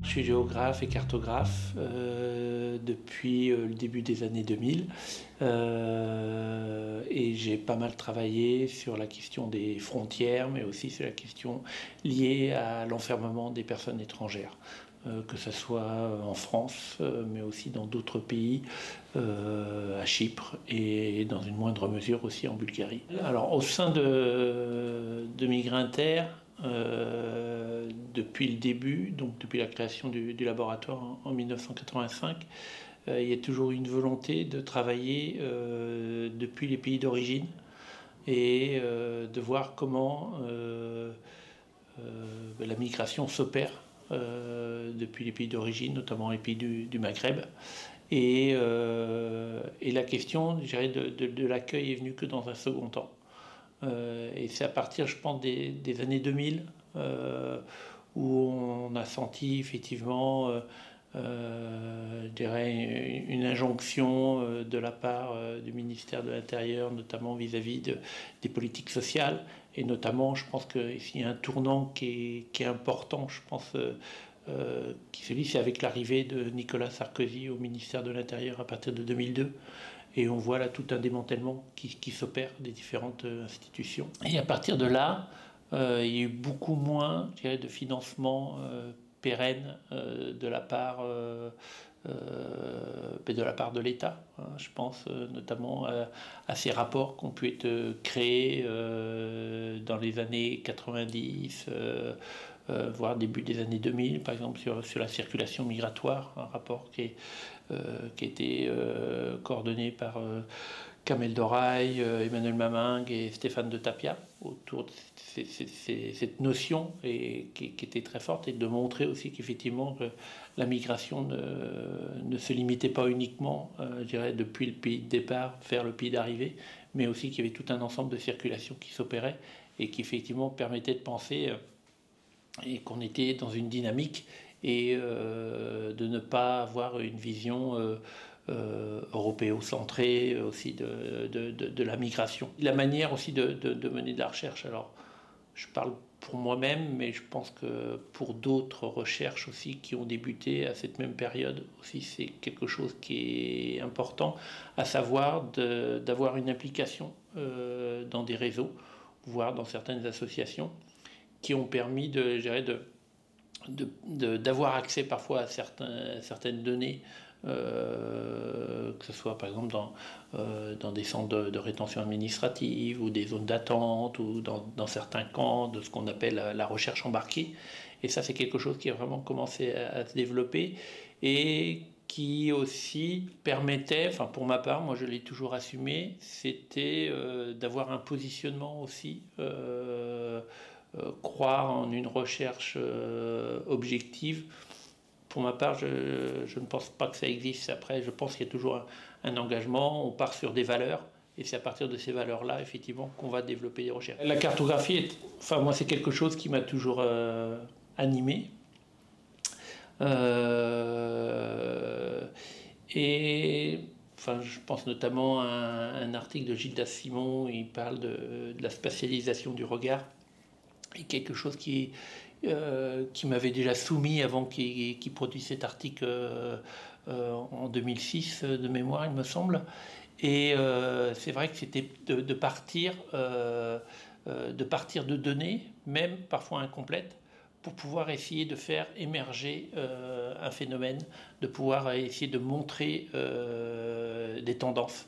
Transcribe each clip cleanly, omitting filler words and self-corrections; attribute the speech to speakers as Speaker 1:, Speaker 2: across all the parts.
Speaker 1: Je suis géographe et cartographe depuis le début des années 2000 et j'ai pas mal travaillé sur la question des frontières, mais aussi sur la question liée à l'enfermement des personnes étrangères. Que ce soit en France, mais aussi dans d'autres pays, à Chypre et dans une moindre mesure aussi en Bulgarie. Alors au sein de Migrinter, depuis le début, donc depuis la création du laboratoire en 1985, il y a toujours eu une volonté de travailler depuis les pays d'origine et de voir comment la migration s'opère depuis les pays d'origine, notamment les pays du Maghreb. Et la question, je dirais, de l'accueil est venue que dans un second temps. Et c'est à partir, je pense, des années 2000 où on a senti effectivement, je dirais, une injonction de la part du ministère de l'Intérieur, notamment vis-à-vis des politiques sociales. Et notamment, je pense qu'il y a un tournant qui est important, je pense, c'est avec l'arrivée de Nicolas Sarkozy au ministère de l'Intérieur à partir de 2002. Et on voit là tout un démantèlement qui s'opère des différentes institutions. Et à partir de là, il y a eu beaucoup moins, je dirais, de financement pérenne de la part de l'État. Je pense notamment à ces rapports qui ont pu être créés dans les années 90, voire début des années 2000, par exemple sur la circulation migratoire, un rapport qui a été coordonné par Kamel Doraï, Emmanuel Mamingue et Stéphane de Tapia autour de cette notion qui était très forte, et de montrer aussi qu'effectivement la migration ne se limitait pas uniquement, je dirais, depuis le pays de départ vers le pays d'arrivée, mais aussi qu'il y avait tout un ensemble de circulations qui s'opérait et qui effectivement permettait de penser et qu'on était dans une dynamique et de ne pas avoir une vision européocentrée aussi de la migration. La manière aussi de mener de la recherche, alors je parle pour moi-même, mais je pense que pour d'autres recherches aussi qui ont débuté à cette même période aussi, c'est quelque chose qui est important, à savoir d'avoir une implication dans des réseaux, voire dans certaines associations, qui ont permis d'avoir accès parfois à certaines données, que ce soit par exemple dans des centres de rétention administrative ou des zones d'attente ou dans certains camps de ce qu'on appelle la recherche embarquée. Et ça, c'est quelque chose qui a vraiment commencé à se développer et qui aussi permettait, enfin pour ma part, moi je l'ai toujours assumé, c'était d'avoir un positionnement aussi, croire en une recherche objective. Pour ma part, je ne pense pas que ça existe. Après, je pense qu'il y a toujours un engagement, on part sur des valeurs, et c'est à partir de ces valeurs-là, effectivement, qu'on va développer des recherches. La cartographie, enfin moi, c'est quelque chose qui m'a toujours animé. Et enfin, je pense notamment à un article de Gildas Simon où il parle de la spatialisation du regard, et quelque chose qui m'avait déjà soumis avant qu'il produise cet article en 2006 de mémoire, il me semble. Et c'est vrai que c'était de partir de données, même parfois incomplètes, pour pouvoir essayer de faire émerger un phénomène, de pouvoir essayer de montrer des tendances.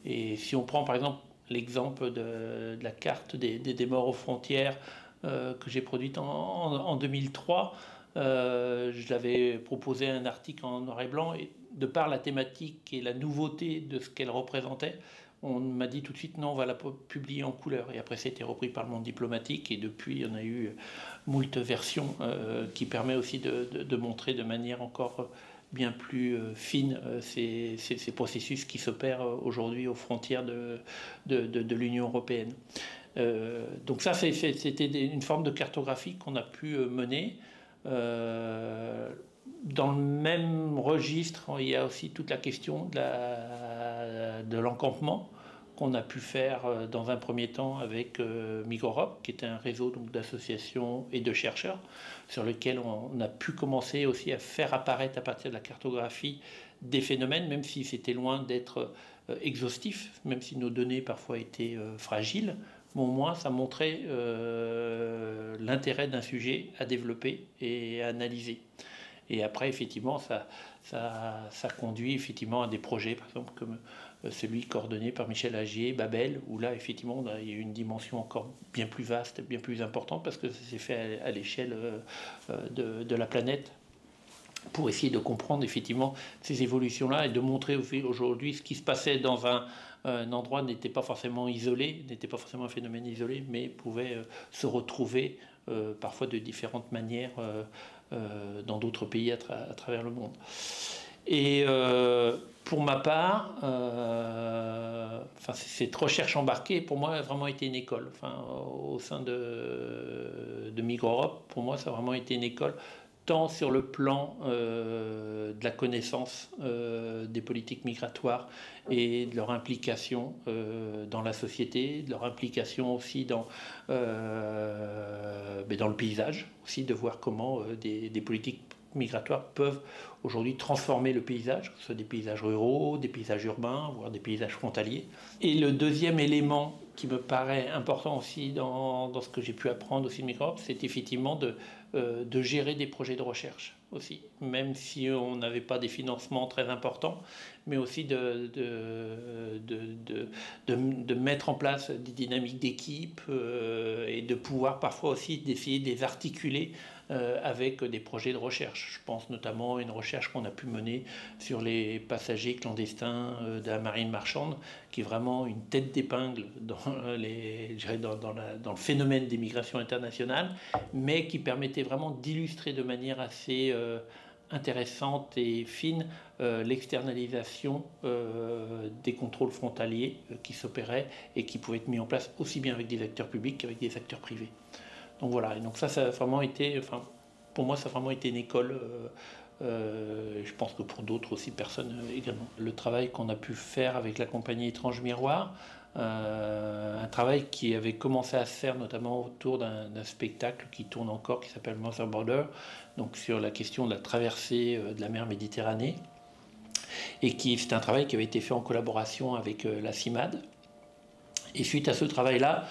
Speaker 1: Et si on prend par exemple l'exemple de la carte des morts aux frontières, que j'ai produite en 2003, je l'avais proposé un article en noir et blanc, et de par la thématique et la nouveauté de ce qu'elle représentait, on m'a dit tout de suite non, on va la publier en couleur. Et après, ça a été repris par le monde diplomatique, et depuis, on a eu moult versions qui permet aussi de montrer de manière encore bien plus fine ces processus qui s'opèrent aujourd'hui aux frontières de l'Union européenne. Donc ça, c'était une forme de cartographie qu'on a pu mener. Dans le même registre, il y a aussi toute la question de l'encampement, qu'on a pu faire dans un premier temps avec Migorope, qui était un réseau d'associations et de chercheurs, sur lequel on a pu commencer aussi à faire apparaître à partir de la cartographie des phénomènes, même si c'était loin d'être exhaustif, même si nos données parfois étaient fragiles, mais au moins ça montrait l'intérêt d'un sujet à développer et à analyser. Et après, effectivement, ça conduit effectivement à des projets, par exemple, comme celui coordonné par Michel Agier, Babel, où là, effectivement, il y a une dimension encore bien plus vaste, bien plus importante, parce que ça s'est fait à l'échelle de la planète, pour essayer de comprendre effectivement ces évolutions-là et de montrer aujourd'hui ce qui se passait dans un endroit n'était pas forcément isolé, n'était pas forcément un phénomène isolé, mais pouvait se retrouver parfois de différentes manières dans d'autres pays à travers le monde. Et pour ma part, cette recherche embarquée, pour moi, a vraiment été une école. Au sein de Migorope, pour moi, ça a vraiment été une école, tant sur le plan de la connaissance des politiques migratoires et de leur implication dans la société, de leur implication aussi dans le paysage, aussi de voir comment des politiques migratoires peuvent aujourd'hui transformer le paysage, que ce soit des paysages ruraux, des paysages urbains, voire des paysages frontaliers. Et le deuxième élément qui me paraît important aussi dans ce que j'ai pu apprendre aussi de Migorope, c'est effectivement de gérer des projets de recherche aussi, même si on n'avait pas des financements très importants, mais aussi de mettre en place des dynamiques d'équipe et de pouvoir parfois aussi d'essayer de les articuler avec des projets de recherche. Je pense notamment à une recherche qu'on a pu mener sur les passagers clandestins de la marine marchande, qui est vraiment une tête d'épingle dans le phénomène des migrations internationales, mais qui permettait vraiment d'illustrer de manière assez intéressante et fine l'externalisation des contrôles frontaliers qui s'opéraient et qui pouvaient être mis en place aussi bien avec des acteurs publics qu'avec des acteurs privés. Donc voilà, et donc ça a vraiment été, pour moi, ça a vraiment été une école. Je pense que pour d'autres aussi personnes également. Le travail qu'on a pu faire avec la compagnie Étrange Miroir, un travail qui avait commencé à se faire notamment autour d'un spectacle qui tourne encore, qui s'appelle Mother Border, donc sur la question de la traversée de la mer Méditerranée, et c'est un travail qui avait été fait en collaboration avec la CIMAD. Et suite à ce travail-là,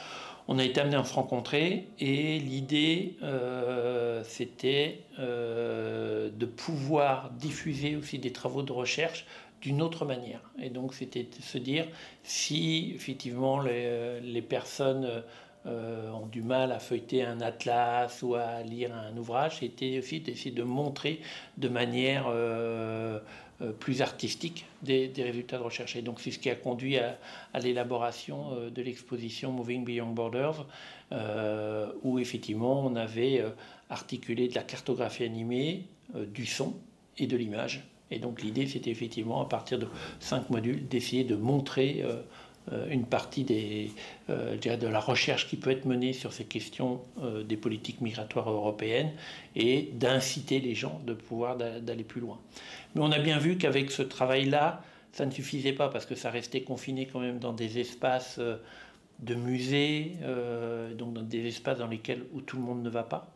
Speaker 1: on a été amené à se rencontrer et l'idée c'était de pouvoir diffuser aussi des travaux de recherche d'une autre manière. Et donc c'était de se dire si effectivement les personnes ont du mal à feuilleter un atlas ou à lire un ouvrage, c'était aussi d'essayer de montrer de manière plus artistique des résultats de recherche. Et donc c'est ce qui a conduit à l'élaboration de l'exposition Moving Beyond Borders, où effectivement on avait articulé de la cartographie animée, du son et de l'image. Et donc l'idée c'était effectivement à partir de 5 modules d'essayer de montrer une partie de la recherche qui peut être menée sur ces questions des politiques migratoires européennes et d'inciter les gens de pouvoir d'aller plus loin. Mais on a bien vu qu'avec ce travail-là, ça ne suffisait pas parce que ça restait confiné quand même dans des espaces de musées, donc dans des espaces dans lesquels où tout le monde ne va pas.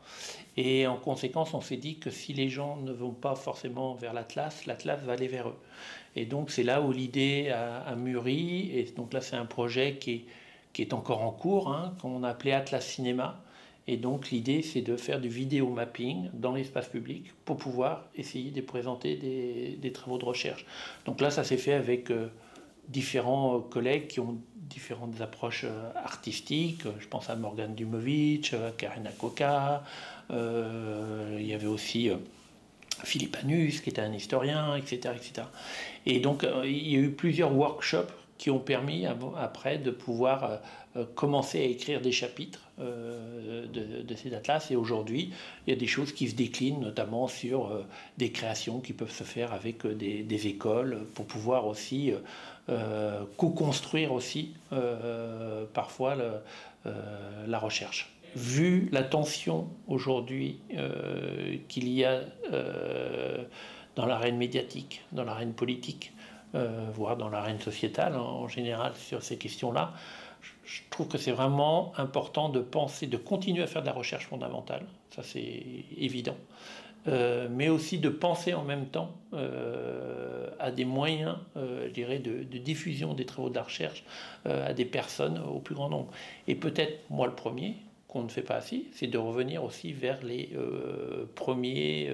Speaker 1: Et en conséquence, on s'est dit que si les gens ne vont pas forcément vers l'Atlas, l'Atlas va aller vers eux. Et donc c'est là où l'idée a mûri. Et donc là, c'est un projet qui est encore en cours, qu'on a appelé Atlas Cinéma. Et donc l'idée, c'est de faire du vidéo mapping dans l'espace public pour pouvoir essayer de présenter des travaux de recherche. Donc là, ça s'est fait avec différents collègues qui ont différentes approches artistiques. Je pense à Morgan Dumovic, Karina Coca. Il y avait aussi Philippe Anus, qui était un historien, etc., etc. Et donc, il y a eu plusieurs workshops qui ont permis après de pouvoir commencer à écrire des chapitres de ces atlas. Et aujourd'hui, il y a des choses qui se déclinent, notamment sur des créations qui peuvent se faire avec des écoles pour pouvoir aussi co-construire aussi parfois la recherche. Vu la tension aujourd'hui qu'il y a dans l'arène médiatique, dans l'arène politique, voire dans l'arène sociétale en général sur ces questions-là. Je trouve que c'est vraiment important de penser, de continuer à faire de la recherche fondamentale, ça c'est évident, mais aussi de penser en même temps à des moyens, je dirais, de diffusion des travaux de la recherche à des personnes au plus grand nombre. Et peut-être, moi le premier, qu'on ne fait pas assez, c'est de revenir aussi vers les premiers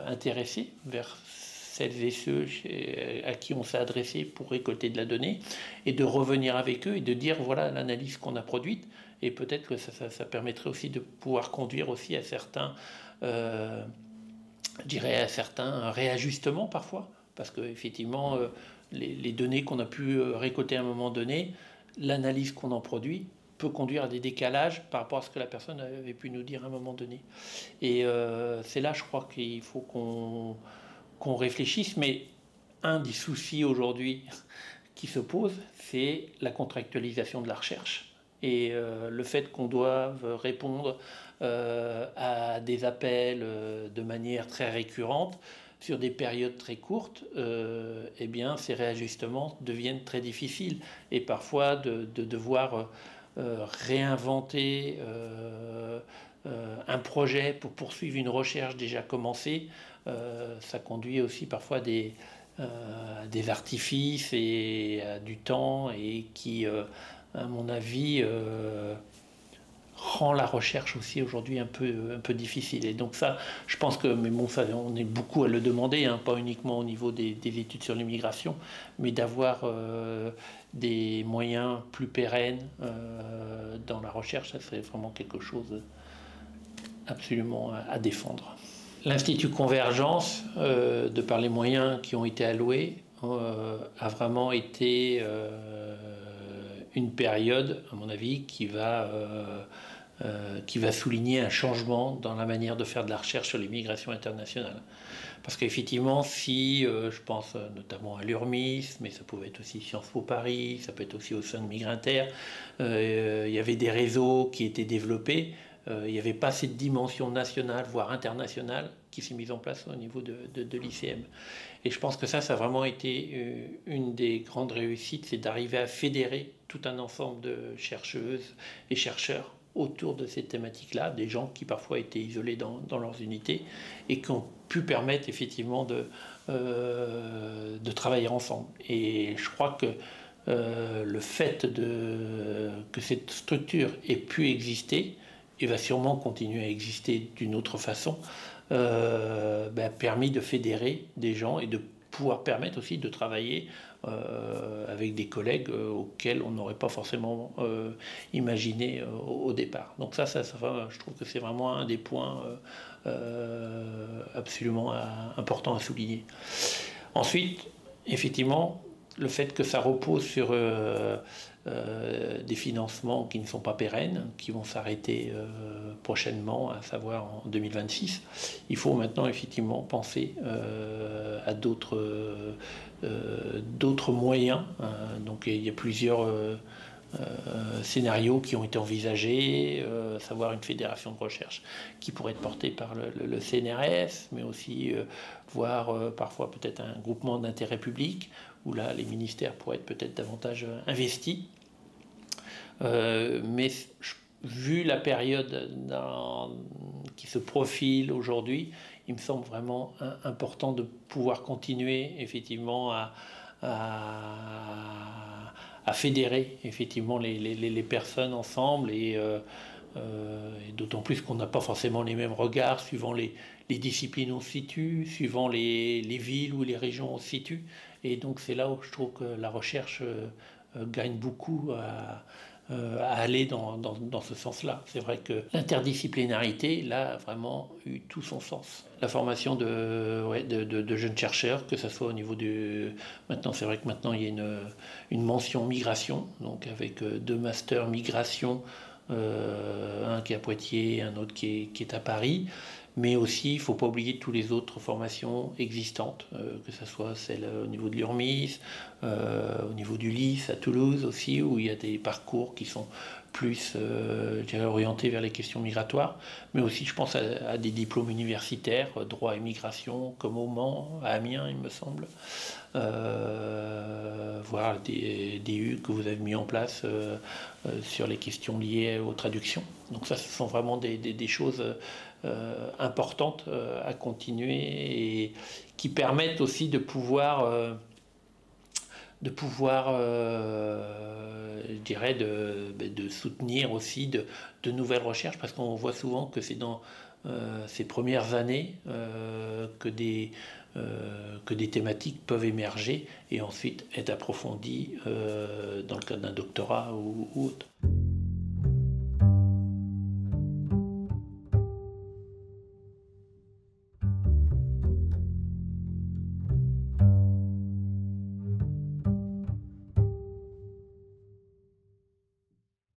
Speaker 1: intéressés, vers celles et ceux à qui on s'est adressé pour récolter de la donnée, et de revenir avec eux et de dire voilà l'analyse qu'on a produite, et peut-être que ça permettrait aussi de pouvoir conduire aussi à certains, je dirais à certains réajustements parfois, parce qu'effectivement les données qu'on a pu récolter à un moment donné, l'analyse qu'on en produit peut conduire à des décalages par rapport à ce que la personne avait pu nous dire à un moment donné. Et c'est là, je crois qu'il faut qu'on réfléchisse, mais un des soucis aujourd'hui qui se pose, c'est la contractualisation de la recherche. Et le fait qu'on doive répondre à des appels de manière très récurrente, sur des périodes très courtes, eh bien, ces réajustements deviennent très difficiles. Et parfois, de devoir réinventer un projet pour poursuivre une recherche déjà commencée, ça conduit aussi parfois à des artifices et à du temps, et qui, à mon avis, rend la recherche aussi aujourd'hui un peu difficile. Et donc ça, je pense que, mais bon, ça, on est beaucoup à le demander, hein, pas uniquement au niveau des études sur l'immigration, mais d'avoir des moyens plus pérennes dans la recherche, ça serait vraiment quelque chose absolument à défendre. L'Institut Convergence, de par les moyens qui ont été alloués, a vraiment été une période, à mon avis, qui va souligner un changement dans la manière de faire de la recherche sur l'immigration internationale. Parce qu'effectivement, si je pense notamment à l'URMIS, mais ça pouvait être aussi Sciences Po Paris, ça peut être aussi au sein de Migrinter, il y avait des réseaux qui étaient développés, il n'y avait pas cette dimension nationale, voire internationale, qui s'est mise en place au niveau de l'ICM. Et je pense que ça a vraiment été une des grandes réussites, c'est d'arriver à fédérer tout un ensemble de chercheuses et chercheurs autour de ces thématiques-là, des gens qui parfois étaient isolés dans leurs unités et qui ont pu permettre effectivement de travailler ensemble. Et je crois que le fait que cette structure ait pu exister, et va sûrement continuer à exister d'une autre façon, a permis de fédérer des gens et de pouvoir permettre aussi de travailler avec des collègues auxquels on n'aurait pas forcément imaginé au départ. Donc ça, je trouve que c'est vraiment un des points absolument importants à souligner. Ensuite, effectivement, le fait que ça repose sur des financements qui ne sont pas pérennes, qui vont s'arrêter prochainement, à savoir en 2026. Il faut maintenant effectivement penser à d'autres moyens. Donc il y a plusieurs scénarios qui ont été envisagés, savoir une fédération de recherche qui pourrait être portée par le CNRS, mais aussi voire parfois peut-être un groupement d'intérêt public, où là les ministères pourraient être peut-être davantage investis. Mais vu la période qui se profile aujourd'hui, il me semble vraiment important de pouvoir continuer effectivement à fédérer effectivement les personnes ensemble, et d'autant plus qu'on n'a pas forcément les mêmes regards suivant les disciplines où on se situe, suivant les villes ou les régions où on se situe. Et donc c'est là où je trouve que la recherche gagne beaucoup à aller dans ce sens-là. C'est vrai que l'interdisciplinarité, là, a vraiment eu tout son sens. La formation de jeunes chercheurs, que ce soit au niveau du... Maintenant, c'est vrai que maintenant, il y a une mention migration, donc avec 2 masters migration, un qui est à Poitiers, un autre qui est à Paris. mais aussi il ne faut pas oublier toutes les autres formations existantes, que ce soit celle au niveau de l'URMIS, au niveau du LIS à Toulouse aussi, où il y a des parcours qui sont plus orientés vers les questions migratoires, mais aussi je pense à des diplômes universitaires, droit et migration, comme au Mans, à Amiens il me semble, voilà des DU que vous avez mis en place sur les questions liées aux traductions. Donc ça, ce sont vraiment des choses importantes à continuer et qui permettent aussi de pouvoir je dirais, de soutenir aussi de nouvelles recherches, parce qu'on voit souvent que c'est dans ces premières années que des thématiques peuvent émerger et ensuite être approfondies dans le cadre d'un doctorat ou autre.